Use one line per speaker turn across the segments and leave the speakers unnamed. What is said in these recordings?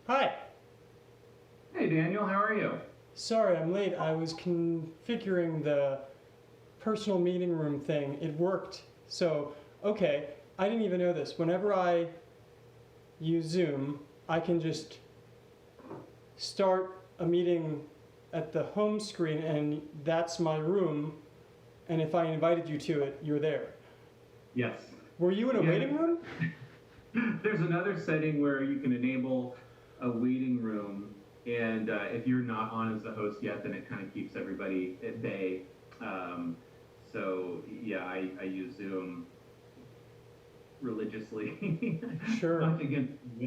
Hi.
Hey Daniel, how are you?
Sorry, I'm late. I was configuring the personal meeting room thing. It worked. So, okay, I didn't even know this. Whenever I use Zoom, I can just start a meeting at the home screen, and that's my room. And if I invited you to it, you're there.
Yes.
Were you in a
Yeah,
waiting room?
there's another setting where you can enable a waiting room, and if you're not on as the host yet, then it kind of keeps everybody at bay. Um, so yeah, I use Zoom religiously,
Sure.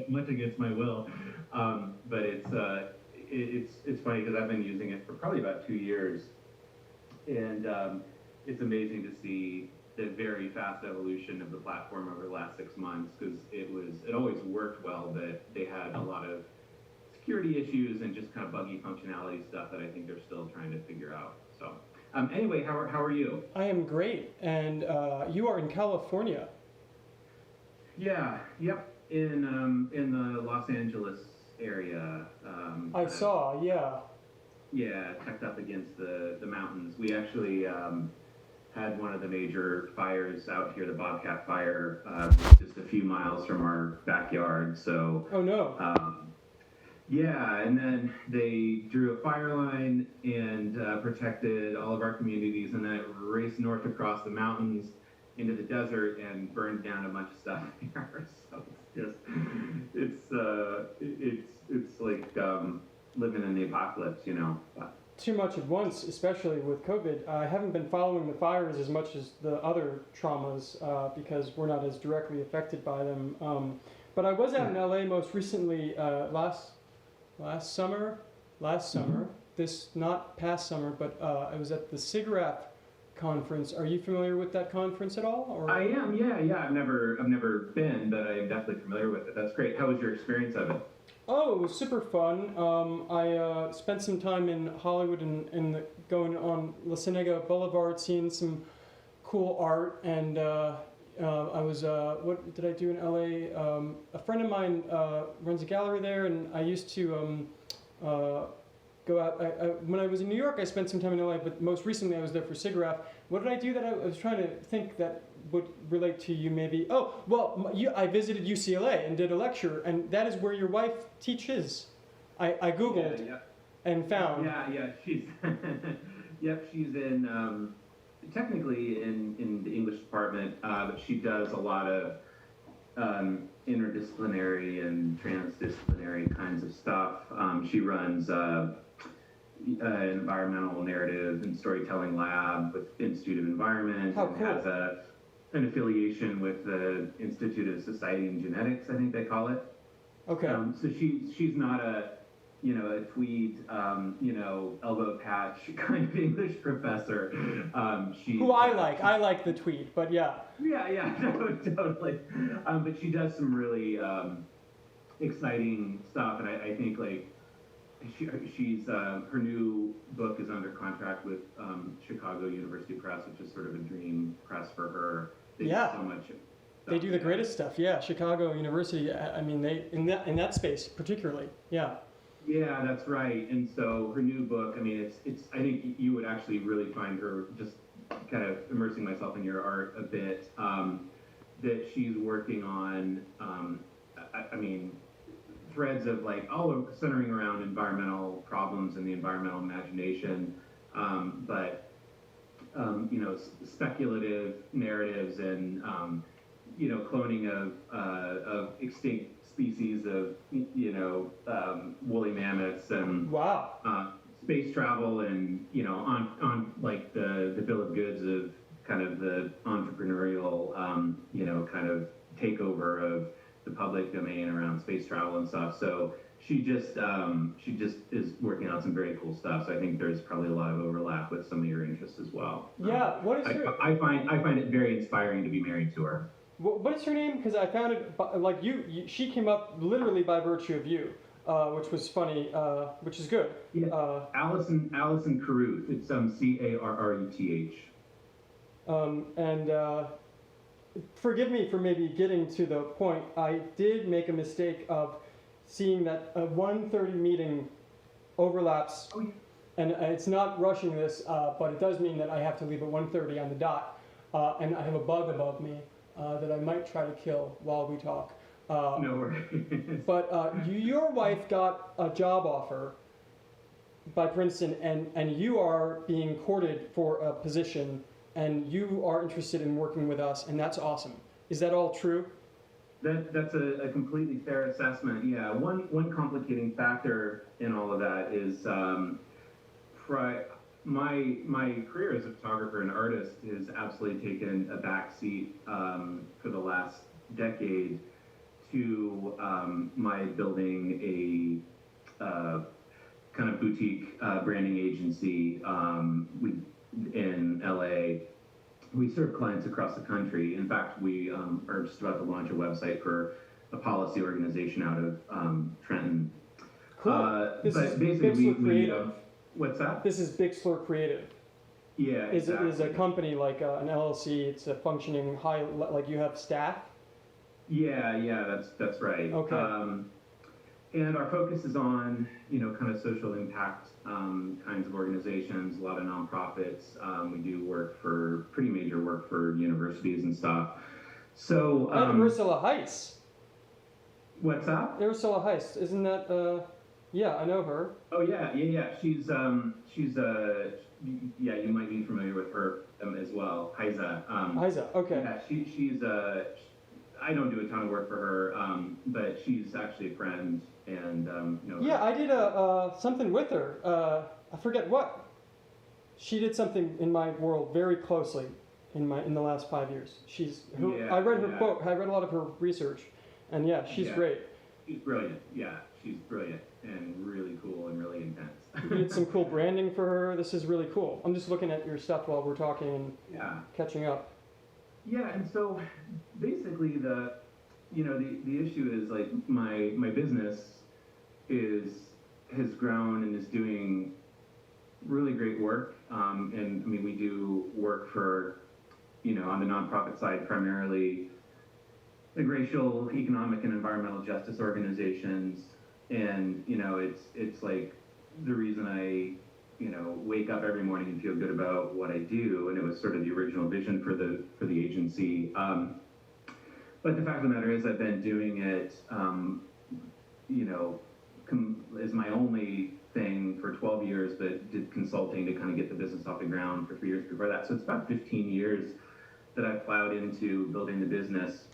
much against my will. But it's funny because I've been using it for probably about 2 years, and it's amazing to see the very fast evolution of the platform over the last 6 months, because it always worked well, but they had a lot of security issues and just kind of buggy functionality stuff that I think they're still trying to figure out. So anyway, how are you?
I am great. And you are in California.
Yeah, yep, in the Los Angeles area.
I
Kind of,
saw, yeah.
yeah, tucked up against the mountains. We actually had one of the major fires out here, the Bobcat Fire, just a few miles from our backyard. So,
Oh no.
yeah, and then they drew a fire line and protected all of our communities, and then it raced north across the mountains into the desert and burned down a bunch of stuff there. So it's like living in the apocalypse, you know. But,
Too much at once, especially with COVID. I haven't been following the fires as much as the other traumas because we're not as directly affected by them. But I was out in
yeah.
LA most recently last summer. Last
Mm-hmm.
summer, this not past summer, but I was at the SIGGRAPH conference. Are you familiar with that conference at all? Or
I am, yeah. I've never been, but I am definitely familiar with it. That's great. How was your experience of it?
oh, it was super fun. I spent some time in Hollywood and going on La Cienega Boulevard, seeing some cool art, and I was what did I do in LA? A friend of mine runs a gallery there, and I used to go out. When I was in New York, I spent some time in LA, but most recently I was there for SIGGRAPH. What did I do that I was trying to think that would relate to you maybe? Oh, well, I visited UCLA and did a lecture, and that is where your wife teaches. I
Yeah,
Googled
yeah,
and found.
yeah. She's, yep, she's in technically in the English department, but she does a lot of interdisciplinary and transdisciplinary kinds of stuff. She runs an environmental narrative and storytelling lab with Institute of Environment,
How
and
cool.
has an affiliation with the Institute of Society and Genetics, I think they call it.
Okay.
So she's not a tweed elbow patch kind of English professor.
Who I like. I like the tweet, but yeah.
Yeah, no, totally. But she does some really exciting stuff, and I think like she's her new book is under contract with Chicago University Press, which is sort of a dream press for her. They do
Yeah.
so much
They
stuff
do the
together.
greatest stuff. Yeah, Chicago University. I mean, they in that space particularly. Yeah.
Yeah, that's right. And so her new book, I mean, it's. I think you would actually really find her, just kind of immersing myself in your art a bit. That she's working on. I mean, threads of like all centering around environmental problems and the environmental imagination, but speculative narratives and cloning of extinct species of woolly mammoths and
Wow.
space travel, and on like the bill of goods of kind of the entrepreneurial kind of takeover of the public domain around space travel and stuff. So she just is working on some very cool stuff. So I think there's probably a lot of overlap with some of your interests as well.
Yeah. What is her?
I find it very inspiring to be married to her.
What is her name? Because I found it like she came up literally by virtue of you, which was funny, which is good.
Yeah, Allison Carruth. It's Carruth.
And forgive me for maybe getting to the point. I did make a mistake of seeing that a 1:30 meeting overlaps,
Oh, yeah.
and it's not rushing this, but it does mean that I have to leave at 1:30 on the dot, and I have a bug above me that I might try to kill while we talk.
No worries.
But your wife got a job offer by Princeton, and you are being courted for a position, and you are interested in working with us, and that's awesome. Is that all true?
That's a completely fair assessment. Yeah, one complicating factor in all of that is my career as a photographer and artist has absolutely taken a back seat for the last decade to my building a kind of boutique branding agency in LA. We serve clients across the country. In fact, we are just about to launch a website for a policy organization out of Trenton.
Cool. This
but
is
basically,
Bixler Creative.
What's that?
This is Bixler Creative.
Yeah,
Exactly. Is a company like an LLC. It's a functioning high, like you have staff.
Yeah, that's right.
Okay.
And our focus is on, kind of social impact kinds of organizations, a lot of nonprofits. We do pretty major work for universities and stuff. So,
and Ursula Heiss.
What's that?
Ursula Heiss, isn't that? Yeah, I know her.
Oh yeah. She's yeah, you might be familiar with her as well. Heiza.
Heiza. Okay.
Yeah, she's I don't do a ton of work for her, but she's actually a friend, and
Yeah, I did something with her. I forget what. She did something in my world very closely in the last 5 years. I read her quote. I read a lot of her research, and yeah, she's great.
She's brilliant. Yeah, she's brilliant and really cool and really intense.
You did some cool branding for her. This is really cool. I'm just looking at your stuff while we're talking and catching up.
Yeah, and so basically the issue is like my business has grown and is doing really great work. And I mean, we do work for, on the nonprofit side, primarily like racial, economic, and environmental justice organizations. And, it's like the reason I, wake up every morning and feel good about what I do. And it was sort of the original vision for the agency. But the fact of the matter is I've been doing it, as my only thing for 12 years, but did consulting to kind of get the business off the ground for 3 years before that. So it's about 15 years that I've plowed into building the business.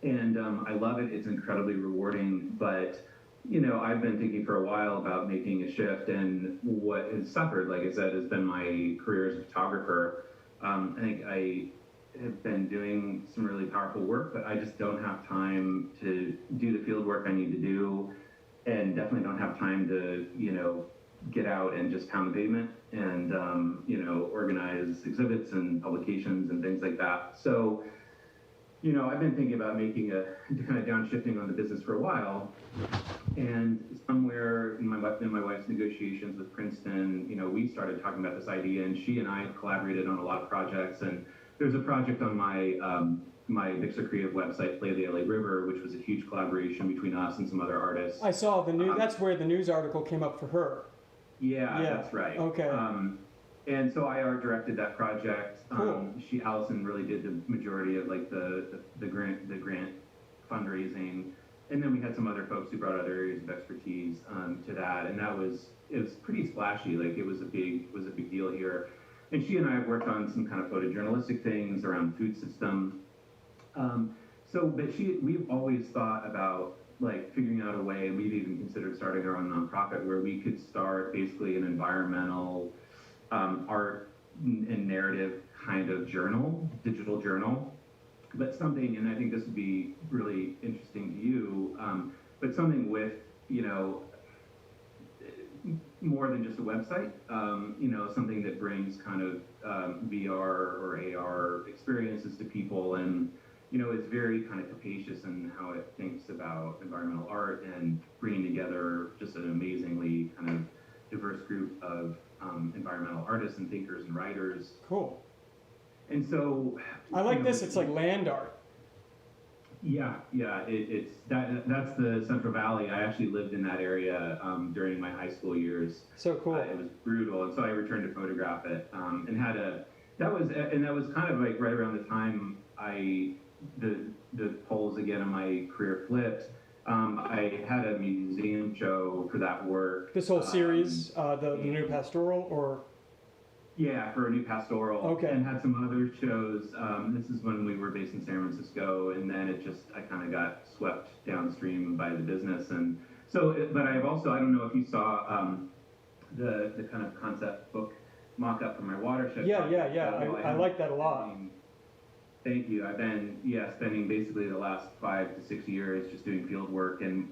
And I love it. It's incredibly rewarding. But, I've been thinking for a while about making a shift. And what has suffered, like I said, has been my career as a photographer. I think I have been doing some really powerful work, but I just don't have time to do the field work I need to do. And definitely don't have time to, get out and just pound the pavement and, organize exhibits and publications and things like that. So, I've been thinking about making a kind of downshifting on the business for a while. And somewhere in my wife's negotiations with Princeton, we started talking about this idea, and she and I have collaborated on a lot of projects. And there's a project on my Bixler Creative website, Play the LA River, which was a huge collaboration between us and some other artists.
I saw the news. That's where the news article came up for her.
Yeah, that's right.
Okay.
And so I art directed that project.
Cool.
Allison really did the majority of like the grant fundraising, and then we had some other folks who brought other areas of expertise to that, and it was pretty splashy. Like it was a big deal here. And she and I have worked on some kind of photojournalistic things around the food system. We've always thought about like figuring out a way, and we've even considered starting our own nonprofit where we could start basically an environmental art and narrative kind of journal, digital journal, but something, and I think this would be really interesting to you, but something with, more than just a website, something that brings kind of VR or AR experiences to people, and it's very kind of capacious in how it thinks about environmental art and bringing together just an amazingly kind of diverse group of environmental artists and thinkers and writers.
Cool.
And so
I like this. It's like land art.
It's that's the Central Valley. I actually lived in that area during my high school years.
So cool.
It was brutal, and so I returned to photograph it, and had a that was kind of like right around the time the poles again in my career flipped. I had a museum show for that work.
This whole series, the new pastoral, or
yeah, for a new pastoral.
Okay.
And had some other shows. This is when we were based in San Francisco, and then I kind of got swept downstream by the business. And so, but I've also, I don't know if you saw the kind of concept book mock-up for my watershed.
Yeah.
So
I like that a lot.
Thank you. I've been, spending basically the last 5 to 6 years just doing field work, and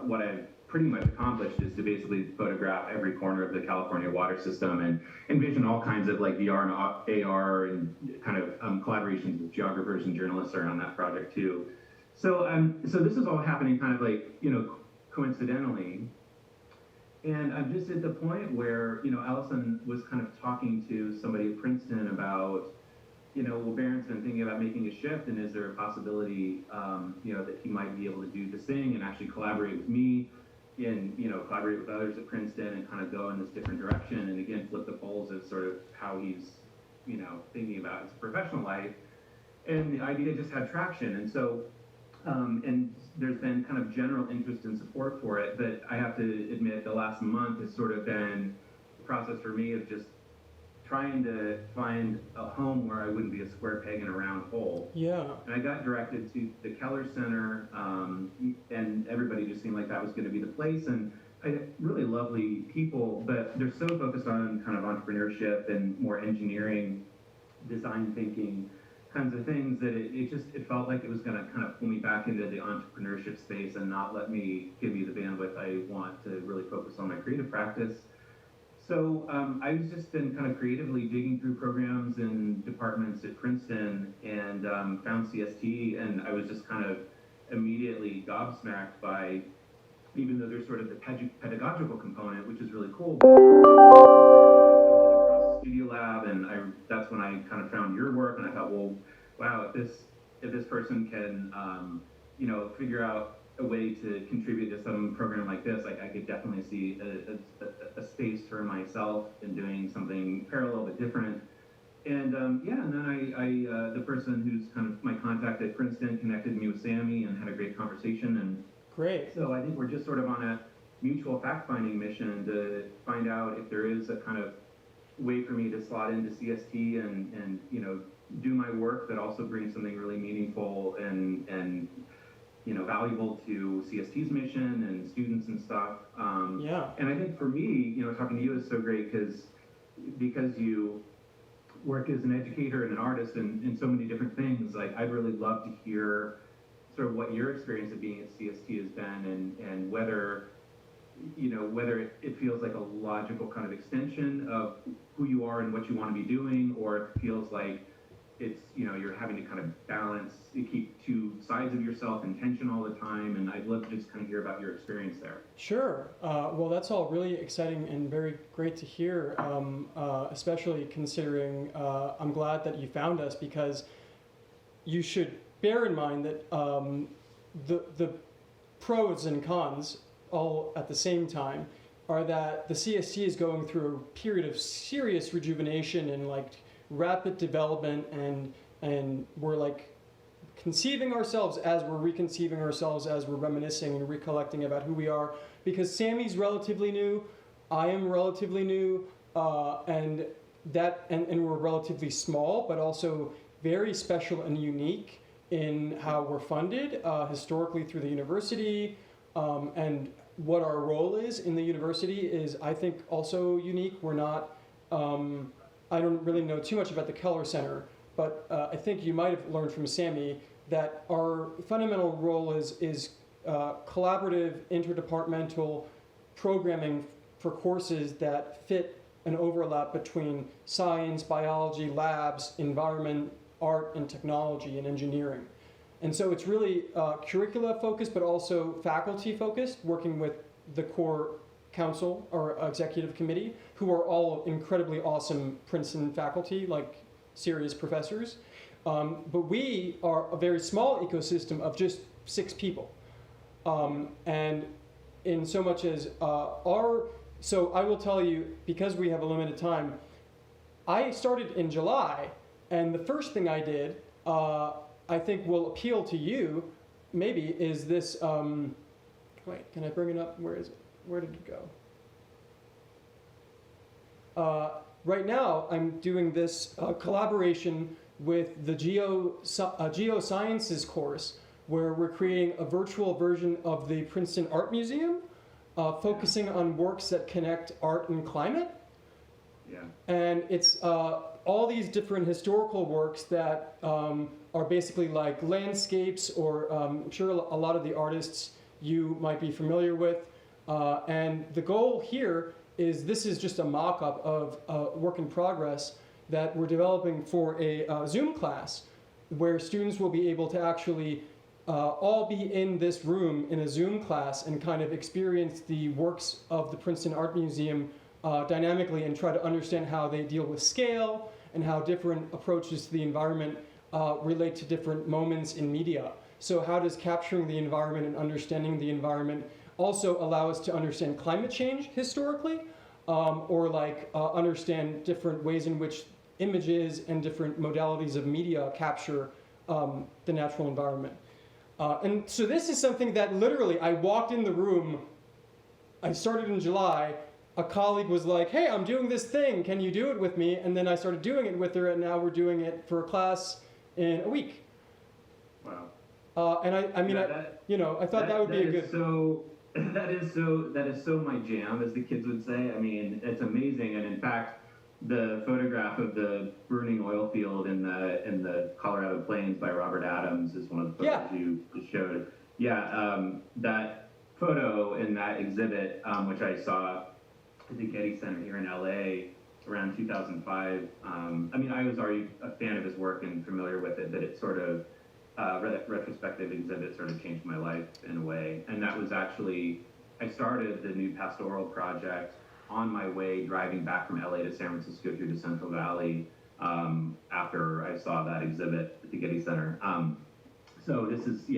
what I've pretty much accomplished is to basically photograph every corner of the California water system and envision all kinds of like VR and AR and kind of collaborations with geographers and journalists around that project too. So so this is all happening kind of like, coincidentally. And I'm just at the point where, Allison was kind of talking to somebody at Princeton about, well, Barron's been thinking about making a shift, and is there a possibility, that he might be able to do this thing and actually collaborate with me and, collaborate with others at Princeton and kind of go in this different direction, and again, flip the poles as sort of how he's, thinking about his professional life. And the idea just had traction. And so, and there's been kind of general interest and support for it, but I have to admit the last month has sort of been the process for me of just trying to find a home where I wouldn't be a square peg in a round hole.
Yeah.
And I got directed to the Keller Center, and everybody just seemed like that was going to be the place. And I had really lovely people, but they're so focused on kind of entrepreneurship and more engineering, design thinking kinds of things that it felt like it was going to kind of pull me back into the entrepreneurship space and not give me the bandwidth I want to really focus on my creative practice. So I've just been kind of creatively digging through programs and departments at Princeton, and found CST, and I was just kind of immediately gobsmacked by, even though there's sort of the pedagogical component, which is really cool. Across the Studio Lab, and that's when I kind of found your work, and I thought, well, wow, if this person can, figure out a way to contribute to some program like this, I could definitely see a space for myself in doing something parallel but different. And and then I the person who's kind of my contact at Princeton connected me with Sammy and had a great conversation. And
Great.
so I think we're just sort of on a mutual fact-finding mission to find out if there is a kind of way for me to slot into CST and do my work, but also bring something really meaningful and valuable to CST's mission and students and stuff. And I think for me, talking to you is so great because you work as an educator and an artist and so many different things. Like, I'd really love to hear sort of what your experience of being at CST has been, and whether it feels like a logical kind of extension of who you are and what you want to be doing, or it feels like it's, you're having to kind of balance, you keep two sides of yourself in tension all the time. And I'd love to just kind of hear about your experience there.
Sure. Well, that's all really exciting and very great to hear, especially considering I'm glad that you found us, because you should bear in mind that the pros and cons all at the same time are that the CST is going through a period of serious rejuvenation and rapid development, and we're conceiving ourselves as we're reconceiving ourselves, as we're reminiscing and recollecting about who we are, because Sammy's relatively new, I am relatively new, and we're relatively small, but also very special and unique in how we're funded historically through the university, and what our role is in the university is, I think, also unique. We're not, I don't really know too much about the Keller Center, but I think you might have learned from Sammy that our fundamental role is collaborative, interdepartmental programming for courses that fit an overlap between science, biology, labs, environment, art, and technology, and engineering. And so it's really curricula focused, but also faculty focused, working with the core council or executive committee, who are all incredibly awesome Princeton faculty, serious professors. But we are a very small ecosystem of just 6 people. And in so much as so I will tell you, because we have a limited time, I started in July, and the first thing I did, I think will appeal to you, maybe, is this, wait, can I bring it up? Where is it? Where did it go? Right now, I'm doing this collaboration with the Geosciences course, where we're creating a virtual version of the Princeton Art Museum, focusing on works that connect art and climate.
Yeah.
And it's all these different historical works that are basically like landscapes, or I'm sure a lot of the artists you might be familiar with. And the goal here is, this is just a mock-up of a work in progress that we're developing for a Zoom class, where students will be able to actually all be in this room in a Zoom class and kind of experience the works of the Princeton Art Museum dynamically, and try to understand how they deal with scale and how different approaches to the environment relate to different moments in media. So how does capturing the environment and understanding the environment also allow us to understand climate change historically, or like understand different ways in which images and different modalities of media capture the natural environment. And so this is something that literally, I walked in the room, I started in July, a colleague was like, hey, I'm doing this thing, can you do it with me? And then I started doing it with her, and now we're doing it for a class in a week.
Wow.
And I mean, I thought that would be a good.
So, that is so my jam, as the kids would say. I mean, it's amazing. And in fact, the photograph of the burning oil field in the Colorado Plains by Robert Adams is one of the photos you showed. Yeah, that photo in that exhibit, which I saw at the Getty Center here in LA around 2005. I mean, I was already a fan of his work and familiar with it, but it sort of retrospective exhibit sort of changed my life in a way. And that was actually, I started the new pastoral project on my way driving back from LA to San Francisco through the Central Valley after I saw that exhibit at the Getty Center. So this is,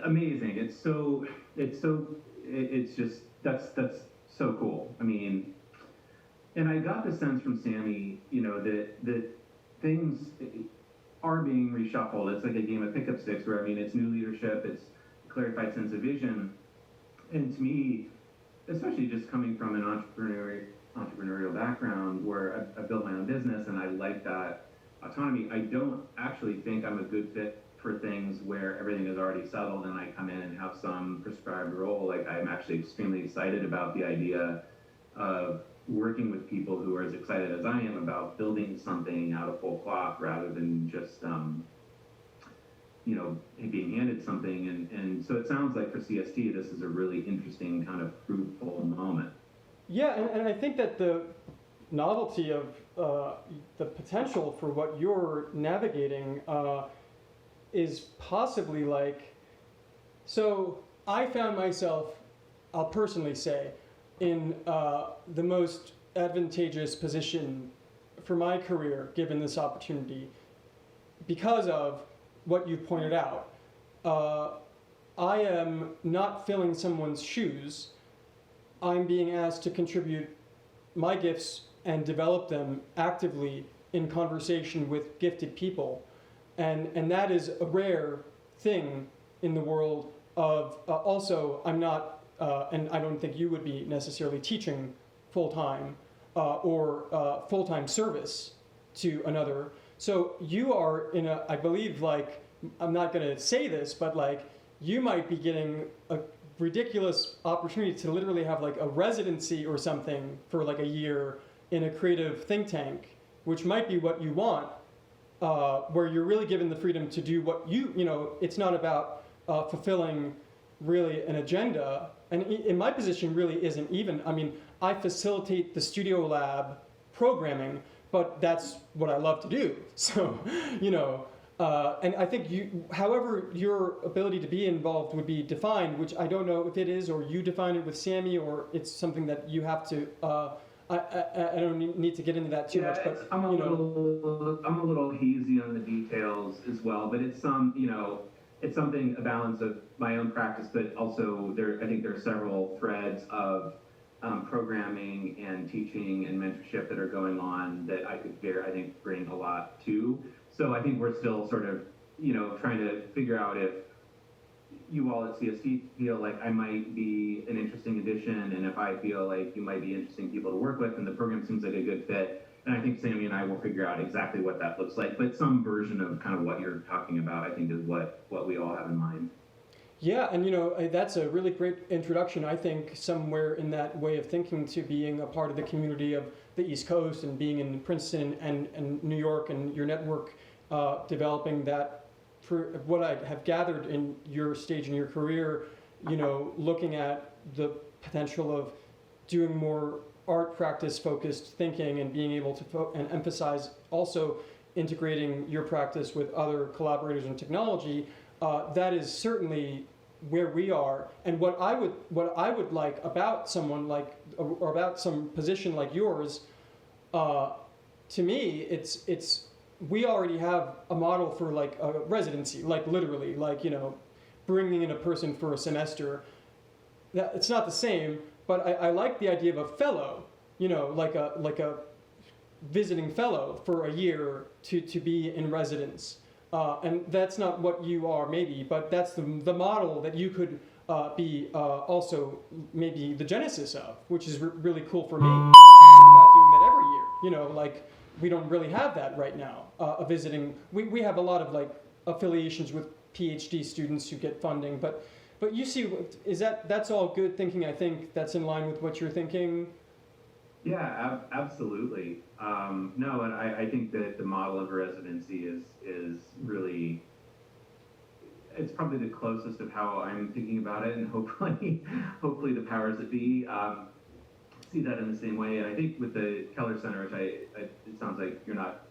amazing. It's just, that's so cool. I mean, and I got the sense from Sammy, that things are being reshuffled. It's like a game of pickup sticks, where, I mean, it's new leadership, it's a clarified sense of vision. And to me, especially just coming from an entrepreneurial background, where I built my own business and I like that autonomy, I don't actually think I'm a good fit for things where everything is already settled and I come in and have some prescribed role. Like, I'm actually extremely excited about the idea of working with people who are as excited as I am about building something out of whole cloth, rather than just being handed something. And so it sounds like for CST, this is a really interesting kind of fruitful moment.
Yeah, and I think that the novelty of the potential for what you're navigating is possibly like, so I found myself, I'll personally say, in the most advantageous position for my career, given this opportunity, because of what you pointed out. I am not filling someone's shoes. I'm being asked to contribute my gifts and develop them actively in conversation with gifted people. And that is a rare thing in the world of, also, I'm not, and I don't think you would be necessarily teaching full-time or full-time service to another. So you are in a, I believe, like, I'm not going to say this, but like, you might be getting a ridiculous opportunity to literally have like a residency or something for like a year in a creative think tank, which might be what you want, where you're really given the freedom to do what it's not about fulfilling really an agenda. And in my position really isn't even, I mean, I facilitate the Studio Lab programming, but that's what I love to do. So, and I think however your ability to be involved would be defined, which I don't know if it is, or you define it with Sammy, or it's something that you have to I don't need to get into that too much, but
I'm a little hazy on the details as well, but it's it's something, a balance of my own practice, but also I think there are several threads of programming and teaching and mentorship that are going on that I think bring a lot to. So I think we're still sort of, trying to figure out if you all at CST feel like I might be an interesting addition, and if I feel like you might be interesting people to work with, and the program seems like a good fit, then I think Sammy and I will figure out exactly what that looks like. But some version of kind of what you're talking about, I think, is what we all have in mind.
Yeah, and that's a really great introduction, I think, somewhere in that way of thinking to being a part of the community of the East Coast and being in Princeton and New York and your network, developing that. For what I have gathered in your stage in your career, looking at the potential of doing more art practice focused thinking and being able to and emphasize also integrating your practice with other collaborators in technology, that is certainly where we are. And what I would like about someone like, or about some position like yours, to me, it's we already have a model for like a residency, like literally, like, bringing in a person for a semester. That it's not the same, but I like the idea of a fellow, like a visiting fellow for a year to be in residence. And that's not what you are, maybe, but that's the model that you could be also maybe the genesis of, which is really cool for me. Think about doing that every year, like we don't really have that right now. Visiting, we have a lot of like affiliations with PhD students who get funding, but you see, that's all good thinking. I think that's in line with what you're thinking.
Yeah, absolutely. No, and I think that the model of residency is really, it's probably the closest of how I'm thinking about it, and hopefully the powers that be see that in the same way. And I think with the Keller Center, which it sounds like you're not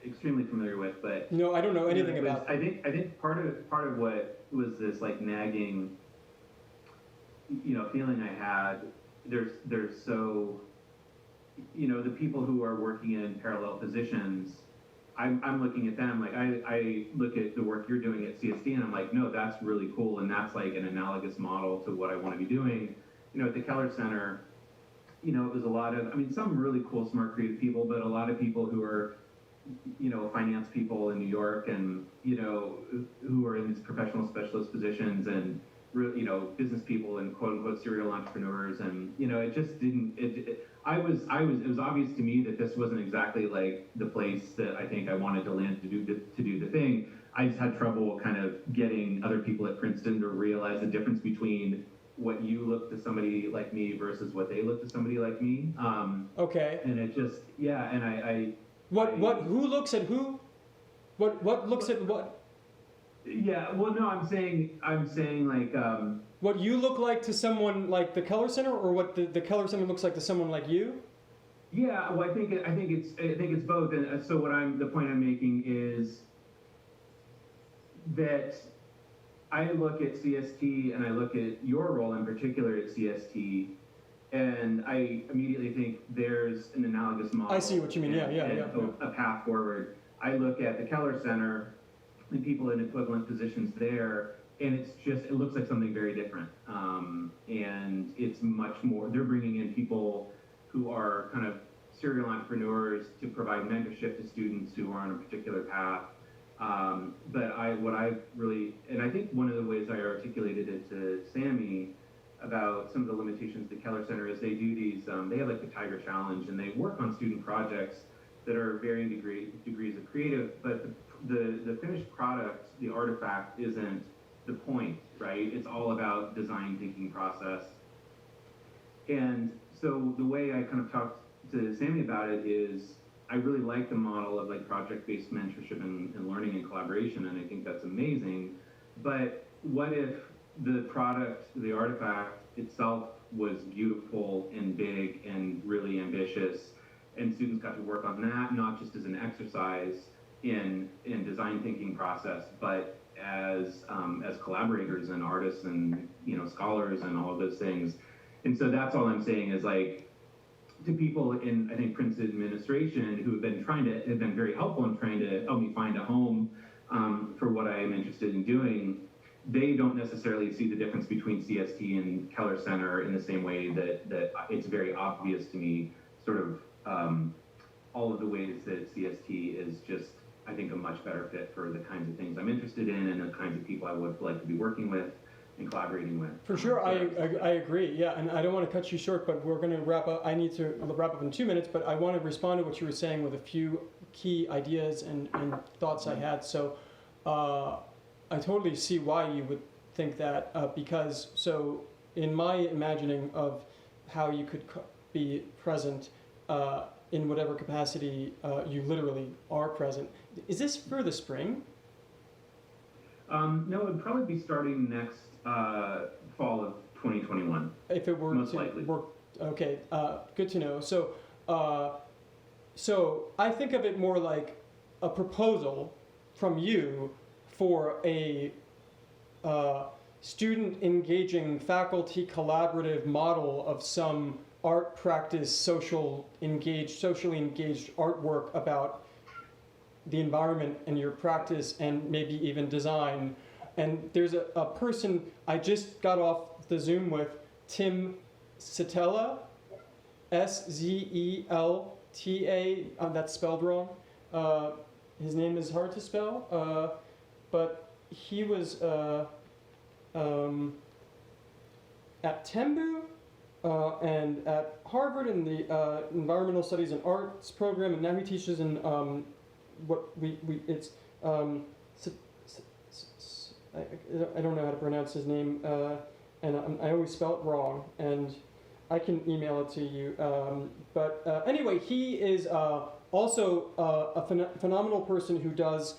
extremely familiar with, but
no, I don't know anything about.
I think part of what was this like nagging, feeling I had. There's so, the people who are working in parallel positions, I'm looking at them like I look at the work you're doing at CSD, and I'm like, no, that's really cool, and that's like an analogous model to what I want to be doing. At the Keller Center, it was a lot of, some really cool, smart, creative people, but a lot of people who are, finance people in New York, and, who are in these professional specialist positions, and, business people and quote unquote serial entrepreneurs. And, it just didn't, it was obvious to me that this wasn't exactly like the place that I think I wanted to land to do the thing. I just had trouble kind of getting other people at Princeton to realize the difference between what you look to somebody like me versus what they look to somebody like me.
Okay.
And it just, yeah, and
who looks at who? What looks at what?
Yeah, well, no, I'm saying like,
what you look like to someone like the Keller Center, or what the Keller Center looks like to someone like you?
Yeah, well, I think it's both. And so the point I'm making is that I look at CST, and I look at your role in particular at CST, and I immediately think there's an analogous model.
I see what you mean. Yeah.
A path forward. I look at the Keller Center and people in equivalent positions there, and it looks like something very different. And it's much more, they're bringing in people who are kind of serial entrepreneurs to provide mentorship to students who are on a particular path. But I think one of the ways I articulated it to Sammy about some of the limitations the Keller Center is, they do these, they have like the Tiger Challenge, and they work on student projects that are varying degrees of creative, but the finished product, the artifact, isn't the point, right? It's all about design thinking process. And so the way I kind of talked to Sammy about it is, I really like the model of like project-based mentorship and learning and collaboration, and I think that's amazing. But what if the product, the artifact itself, was beautiful and big and really ambitious, and students got to work on that, not just as an exercise in design thinking process, but as collaborators and artists and scholars and all of those things. And so that's all I'm saying is like, to people in, I think, Princeton administration who have been very helpful in trying to help me find a home for what I am interested in doing. They don't necessarily see the difference between CST and Keller Center in the same way that it's very obvious to me, sort of all of the ways that CST is just, I think, a much better fit for the kinds of things I'm interested in and the kinds of people I would like to be working with and collaborating with.
For sure, I agree. Yeah, and I don't want to cut you short, but we're going to wrap up. I need to wrap up in 2 minutes, but I want to respond to what you were saying with a few key ideas and thoughts I had. So I totally see why you would think that, because so in my imagining of how you could be present in whatever capacity you literally are present. Is this for the spring?
No, it would probably be starting next fall of 2021.
If it were
most
to
likely.
work, okay, good to know. So I think of it more like a proposal from you for a student engaging faculty collaborative model of some art practice, socially engaged artwork about the environment and your practice and maybe even design. And there's a person I just got off the Zoom with, Tim Setela, Szelta, that's spelled wrong. His name is hard to spell, but he was at Tembu and at Harvard in the Environmental Studies and Arts program, and now he teaches in I don't know how to pronounce his name, and I always spell it wrong, and I can email it to you. But anyway, he is also a phenomenal person who does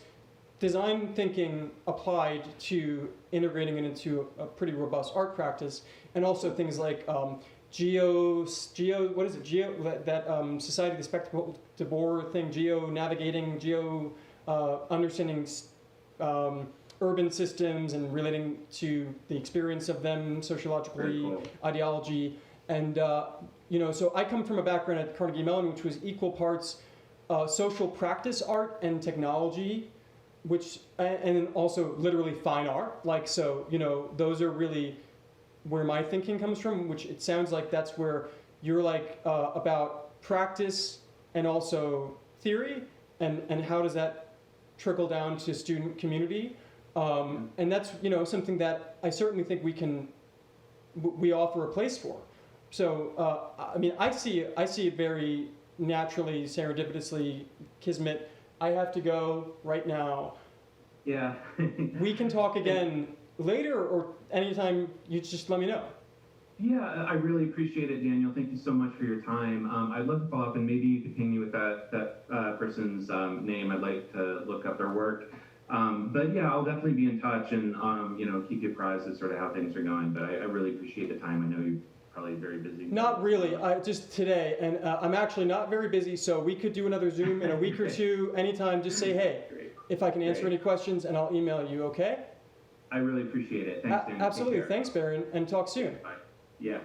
design thinking applied to integrating it into a pretty robust art practice, and also things like Society of the Spectacle de Boer thing, geo-navigating, understanding urban systems and relating to the experience of them sociologically,
Cool.
ideology. And, so I come from a background at Carnegie Mellon, which was equal parts social practice art and technology, and also literally fine art. Like, so, those are really where my thinking comes from, which it sounds like that's where you're like about practice and also theory, and how does that trickle down to student community. And that's, something that I certainly think we offer a place for. So, I see it very naturally, serendipitously, kismet. I have to go right now.
Yeah.
We can talk again later or anytime. You just let me know.
Yeah, I really appreciate it, Daniel. Thank you so much for your time. I'd love to follow up, and maybe you could ping me with that person's name. I'd like to look up their work. But yeah, I'll definitely be in touch and keep you apprised of sort of how things are going. But I really appreciate the time. I know you're probably very busy.
Not really. Just today, and I'm actually not very busy. So we could do another Zoom in a week or two, anytime. Just say hey,
Great.
if I can answer any questions, and I'll email you. Okay?
I really appreciate it. Thanks, Daniel.
Absolutely. Thanks, Barron, and talk soon.
Bye. Yeah.